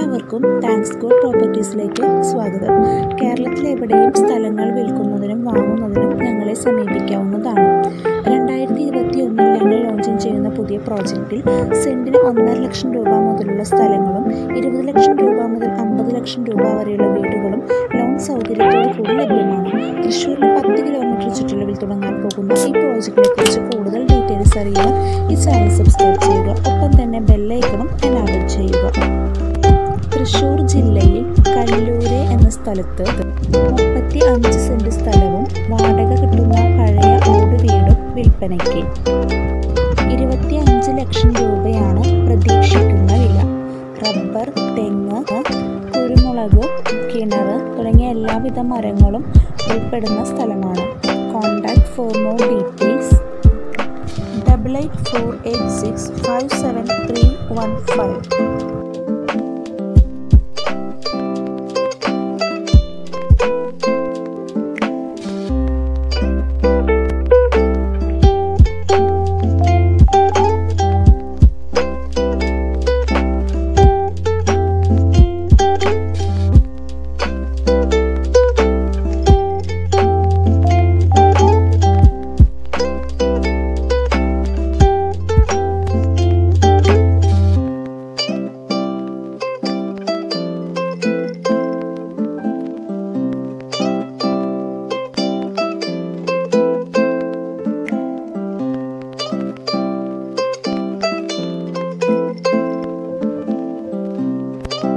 എല്ലാവർക്കും thanks God പ്രോപ്പർട്ടീസിലേക്ക് സ്വാഗതം. കേരളത്തിലെവിടെയും സ്ഥലങ്ങൾ വിൽക്കുന്നതിനും വാങ്ങുന്നതിനും ഞങ്ങളെ സമീപിക്കാവുന്നതാണ്. 2021 ഞങ്ങൾ ലോഞ്ചിങ് ചെയ്യുന്ന പുതിയ പ്രോജക്റ്റിൽ സെൻറ്റിന് 1.5 ലക്ഷം രൂപ മുതലുള്ള സ്ഥലങ്ങളും 20 ലക്ഷം രൂപ മുതൽ 50 ലക്ഷം രൂപ വരെയുള്ള വീടുകളും ലോൺ സൗകര്യത്തോടു കൂടി ലഭ്യമാണ്. തൃശ്ശൂരിന് 10 കിലോമീറ്റർ ചുറ്റളവിൽ തുടങ്ങാൻ പോകുന്ന ഈ പ്രോജക്റ്റിനെ കുറിച്ച് കൂടുതൽ ഡീറ്റെയിൽസ് അറിയാൻ ഈ ചാനൽ സബ്സ്ക്രൈബ് ചെയ്യുക. ഒപ്പം തന്നെ ബെല്ലൈക്കണും എനാബിൾ ചെയ്യുക. തൃശ്ശൂർ ജില്ലയിൽ കല്ലൂര് എന്ന സ്ഥലത്ത് 35 സെൻറ് സ്ഥലവും വാടക കിട്ടുന്ന പഴയ ഓട് വീടും വിൽപ്പനയ്ക്ക്. 25 ലക്ഷം രൂപയാണ് പ്രതീക്ഷിക്കുന്ന വില. റബ്ബർ, തെങ്ങ്, കുരുമുളക്, കിണർ തുടങ്ങിയ എല്ലാവിധ മരങ്ങളും ഉൾപ്പെടുന്ന സ്ഥലമാണ്. Contact for more details 8848657315.